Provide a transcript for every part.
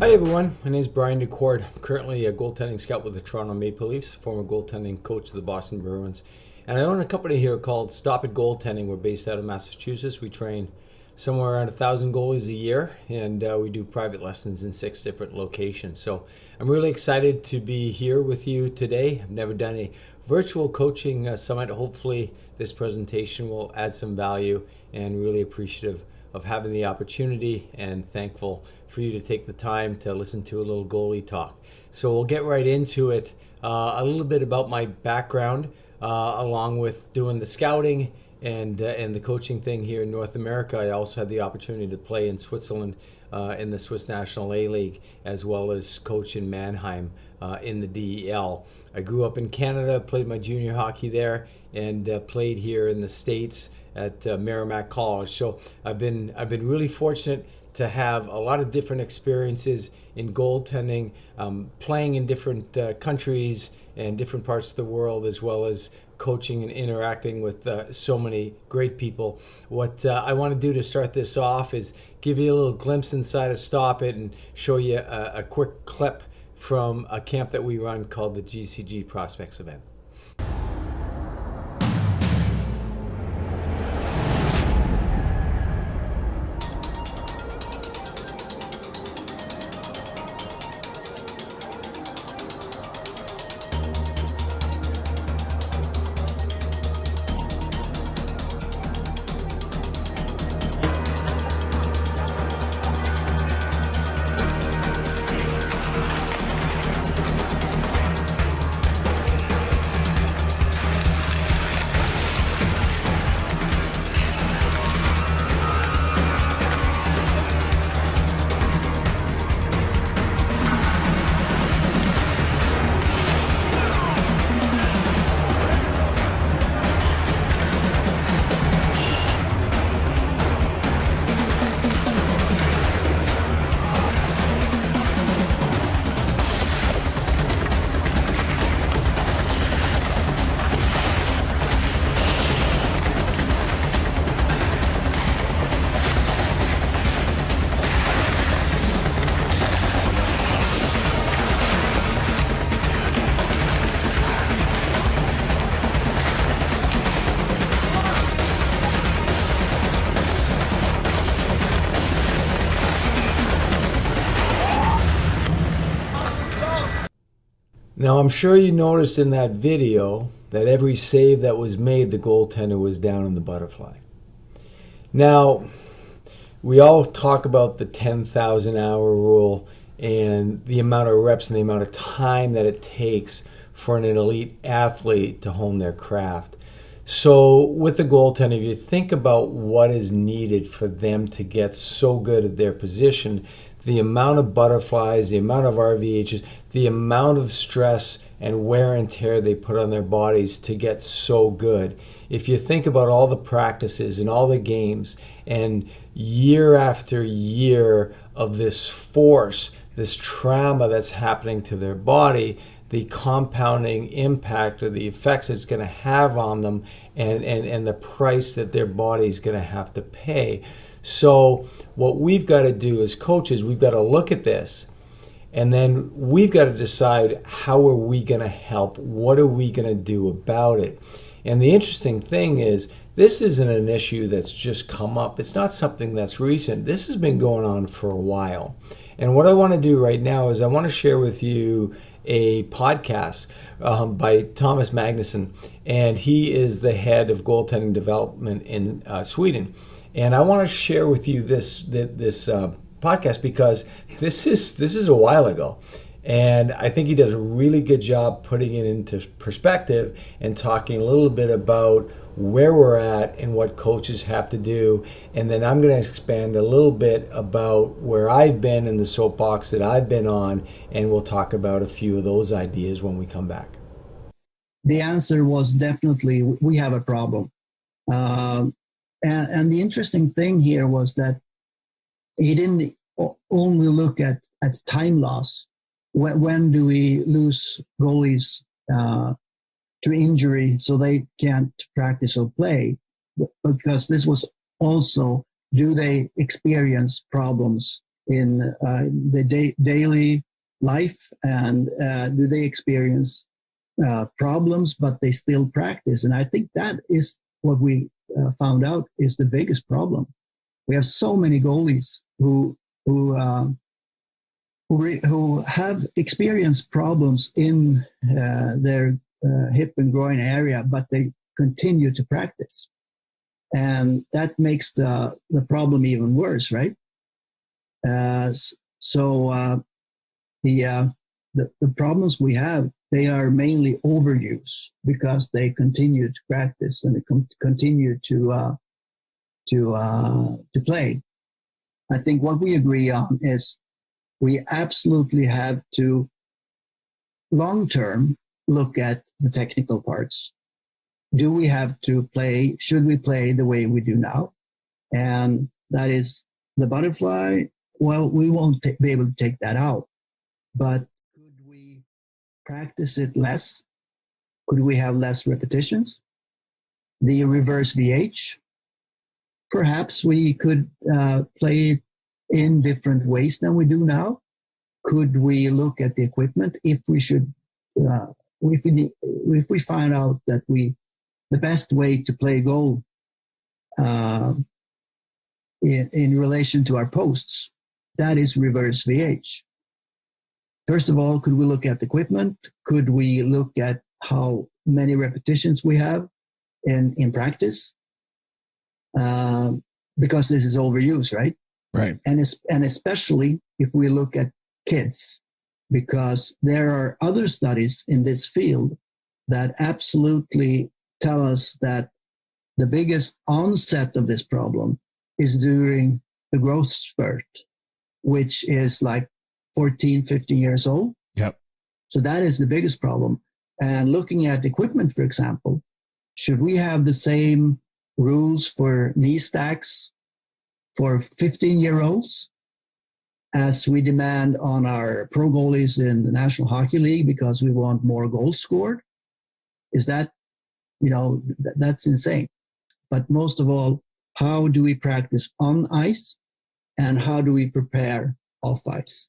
Hi everyone, my name is Brian Ducourt. I'm currently a goaltending scout with the Toronto Maple Leafs, former goaltending coach of the Boston Bruins. And I own a company here called Stop It Goaltending. We're based out of Massachusetts. We train somewhere around 1,000 goalies a year, and we do private lessons in 6 different locations. So I'm really excited to be here with you today. I've never done a virtual coaching summit. Hopefully this presentation will add some value, and really appreciative of having the opportunity and thankful for you to take the time to listen to a little goalie talk. So we'll get right into it. A little bit about my background, along with doing the scouting and the coaching thing here in North America. I also had the opportunity to play in Switzerland in the Swiss National A League, as well as coach in Mannheim in the DEL. I grew up in Canada, played my junior hockey there, and played here in the States at Merrimack College. So I've been really fortunate to have a lot of different experiences in goaltending, playing in different countries and different parts of the world, as well as coaching and interacting with so many great people. What I want to do to start this off is give you a little glimpse inside of Stop It and show you a quick clip from a camp that we run called the GCG Prospects event. Now, I'm sure you noticed in that video that every save that was made, the goaltender was down in the butterfly. Now, we all talk about the 10,000 hour rule and the amount of reps and the amount of time that it takes for an elite athlete to hone their craft. So with the goaltender, if you think about what is needed for them to get so good at their position, the amount of butterflies, the amount of RVHs, the amount of stress and wear and tear they put on their bodies to get so good. If you think about all the practices and all the games and year after year of this force, this trauma that's happening to their body, the compounding impact or the effects it's going to have on them, and the price that their body's going to have to pay. So what we've got to do as coaches, we've got to look at this, and then we've got to decide, how are we going to help? What are we going to do about it? And the interesting thing is, this isn't an issue that's just come up. It's not something that's recent. This has been going on for a while. And what I want to do right now is I want to share with you a podcast by Thomas Magnusson, and he is the head of goaltending development in Sweden. And I want to share with you this podcast because this is a while ago, and I think he does a really good job putting it into perspective and talking a little bit about where we're at and what coaches have to do. And then I'm going to expand a little bit about where I've been in the soapbox that I've been on, and we'll talk about a few of those ideas when we come back. The answer was definitely, we have a problem. And the interesting thing here was that he didn't only look at time loss. When do we lose goalies to injury so they can't practice or play? Because this was also, do they experience problems the daily life, and do they experience problems, but they still practice? And I think that is what we found out is the biggest problem. We have so many goalies who have experienced problems in their hip and groin area, but they continue to practice. And that makes the problem even worse, right? So the problems we have, they are mainly overuse because they continue to practice and they continue to play. I think what we agree on is we absolutely have to long term look at the technical parts. Do we have to play? Should we play the way we do now? And that is the butterfly. Well, we won't be able to take that out, but could we practice it less? Could we have less repetitions? The reverse VH, perhaps we could play it in different ways than we do now. Could we look at the equipment if we should, if we find out that the best way to play goal in relation to our posts, that is reverse VH. First of all, could we look at the equipment? Could we look at how many repetitions we have in practice? Because this is overuse, right? Right. And especially if we look at kids, because there are other studies in this field that absolutely tell us that the biggest onset of this problem is during the growth spurt, which is like 14, 15 years old. Yep. So that is the biggest problem. And looking at equipment, for example, should we have the same rules for knee stacks for 15-year-olds as we demand on our pro goalies in the National Hockey League because we want more goals scored? Is that, that's insane. But most of all, how do we practice on ice and how do we prepare off ice?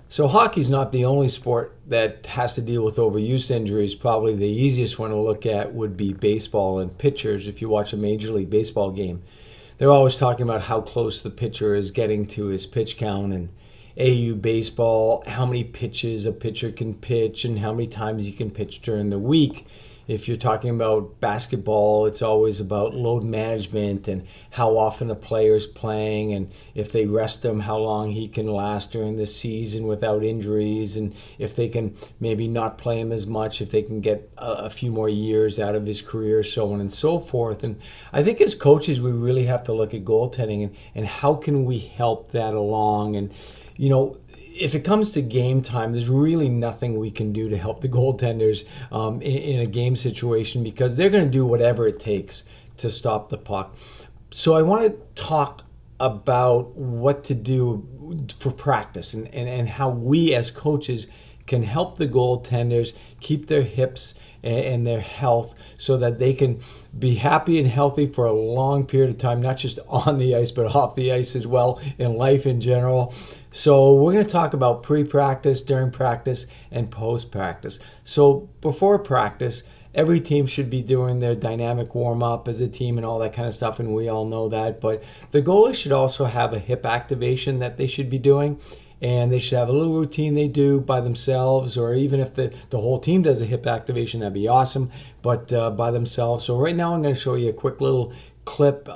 So hockey's not the only sport that has to deal with overuse injuries. Probably the easiest one to look at would be baseball and pitchers. If you watch a Major League Baseball game, they're always talking about how close the pitcher is getting to his pitch count. And AU baseball, how many pitches a pitcher can pitch and how many times he can pitch during the week. If you're talking about basketball, it's always about load management and how often a player's playing, and if they rest him, how long he can last during the season without injuries, and if they can maybe not play him as much, if they can get a few more years out of his career, so on and so forth. And I think as coaches, we really have to look at goaltending and how can we help that along. And if it comes to game time, there's really nothing we can do to help the goaltenders in a game situation because they're going to do whatever it takes to stop the puck. So I want to talk about what to do for practice and how we as coaches can help the goaltenders keep their hips and their health so that they can be happy and healthy for a long period of time, not just on the ice, but off the ice as well, in life in general. So we're going to talk about pre-practice, during practice, and post-practice. So before practice, every team should be doing their dynamic warm-up as a team and all that kind of stuff, and we all know that. But the goalie should also have a hip activation that they should be doing. And they should have a little routine they do by themselves, or even if the whole team does a hip activation, that'd be awesome, but by themselves. So right now I'm going to show you a quick little clip.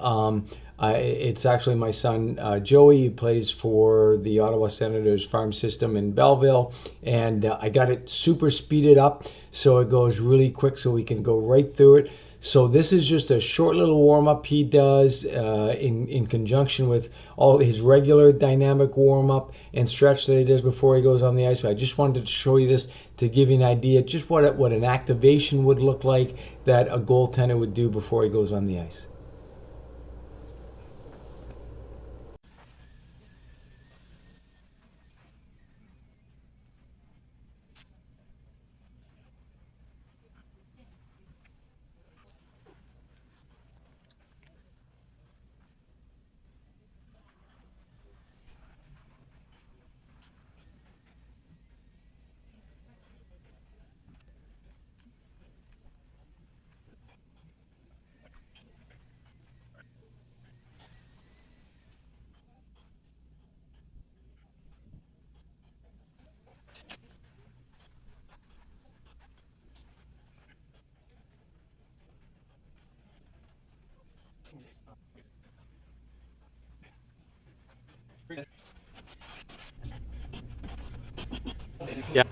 It's actually my son, Joey, who plays for the Ottawa Senators farm system in Belleville, and I got it super speeded up so it goes really quick so we can go right through it. So this is just a short little warm-up he does in conjunction with all his regular dynamic warm-up and stretch that he does before he goes on the ice. But I just wanted to show you this to give you an idea just what an activation would look like that a goaltender would do before he goes on the ice. Yeah.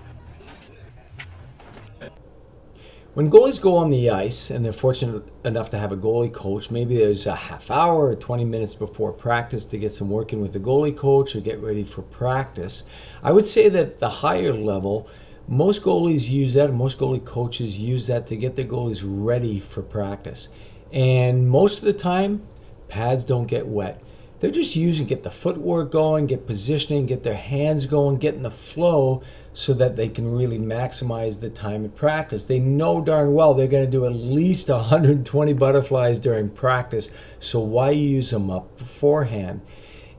When goalies go on the ice and they're fortunate enough to have a goalie coach, maybe there's a half hour or 20 minutes before practice to get some work in with the goalie coach or get ready for practice. I would say that the higher level, most goalies use that, most goalie coaches use that to get their goalies ready for practice. And most of the time, pads don't get wet. They're just using, get the footwork going, get positioning, get their hands going, get in the flow so that they can really maximize the time in practice. They know darn well they're going to do at least 120 butterflies during practice, so why use them up beforehand?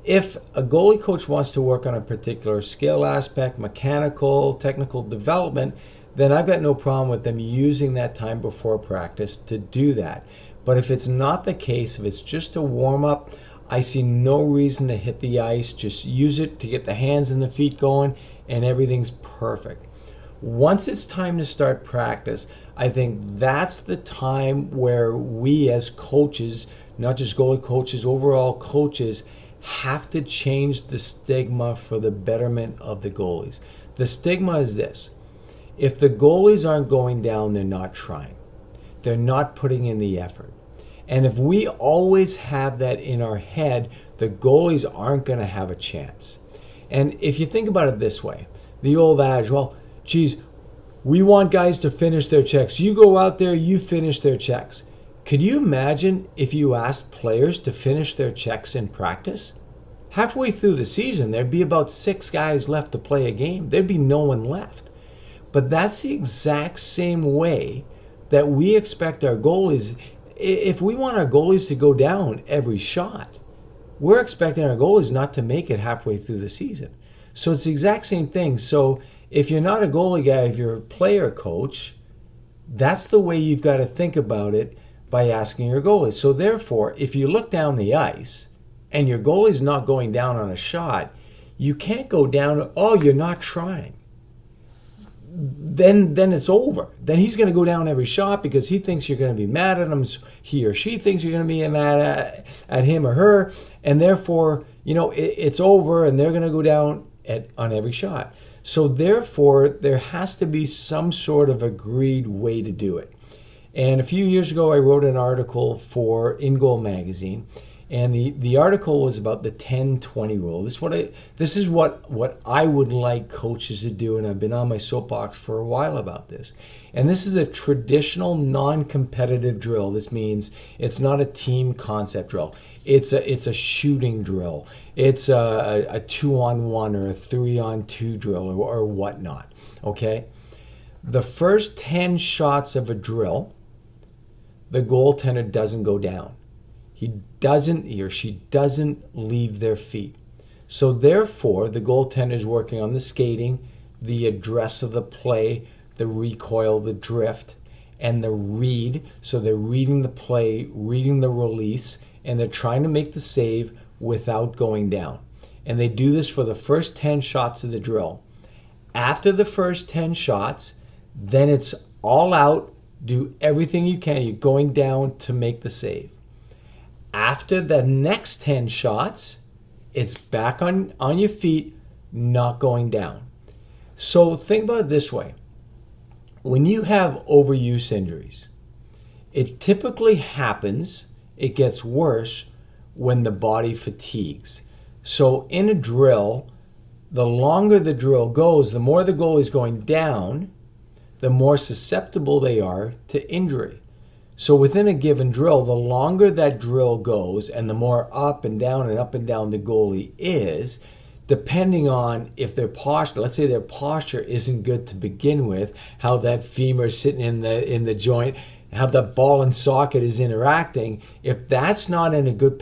If a goalie coach wants to work on a particular skill aspect, mechanical, technical development, then I've got no problem with them using that time before practice to do that. But if it's not the case, if it's just a warm-up, I see no reason to hit the ice. Just use it to get the hands and the feet going, and everything's perfect. Once it's time to start practice, I think that's the time where we as coaches, not just goalie coaches, overall coaches, have to change the stigma for the betterment of the goalies. The stigma is this: if the goalies aren't going down, they're not trying. They're not putting in the effort. And if we always have that in our head, the goalies aren't going to have a chance. And if you think about it this way, the old adage, well, geez, we want guys to finish their checks. You go out there, you finish their checks. Could you imagine if you asked players to finish their checks in practice? Halfway through the season, there'd be about 6 guys left to play a game. There'd be no one left. But that's the exact same way that we expect our goalies. If we want our goalies to go down every shot, we're expecting our goalies not to make it halfway through the season. So it's the exact same thing. So if you're not a goalie guy, if you're a player coach, that's the way you've got to think about it by asking your goalies. So therefore, if you look down the ice and your goalie's not going down on a shot, you can't go down, oh, you're not trying. Then it's over. Then he's going to go down every shot because he thinks you're going to be mad at him. He or she thinks you're going to be mad at him or her, and therefore, it's over, and they're going to go down on every shot. So therefore, there has to be some sort of agreed way to do it. And a few years ago, I wrote an article for In Goal magazine, and the article was about the 10-20 rule. This is what I would like coaches to do, and I've been on my soapbox for a while about this. And this is a traditional non-competitive drill. This means it's not a team concept drill. It's a shooting drill. It's a 2-on-1 or a 3-on-2 drill or whatnot. Okay? The first 10 shots of a drill, the goaltender doesn't go down. He or she doesn't leave their feet. So therefore, the goaltender is working on the skating, the address of the play, the recoil, the drift, and the read. So they're reading the play, reading the release, and they're trying to make the save without going down. And they do this for the first 10 shots of the drill. After the first 10 shots, then it's all out, do everything you can. You're going down to make the save. After the next 10 shots, it's back on your feet, not going down. So think about it this way. When you have overuse injuries, it typically happens, it gets worse when the body fatigues. So in a drill, the longer the drill goes, the more the goalie's going down, the more susceptible they are to injury. So within a given drill, the longer that drill goes and the more up and down the goalie is, depending on if their posture, let's say their posture isn't good to begin with, how that femur is sitting in the joint, how the ball and socket is interacting, if that's not in a good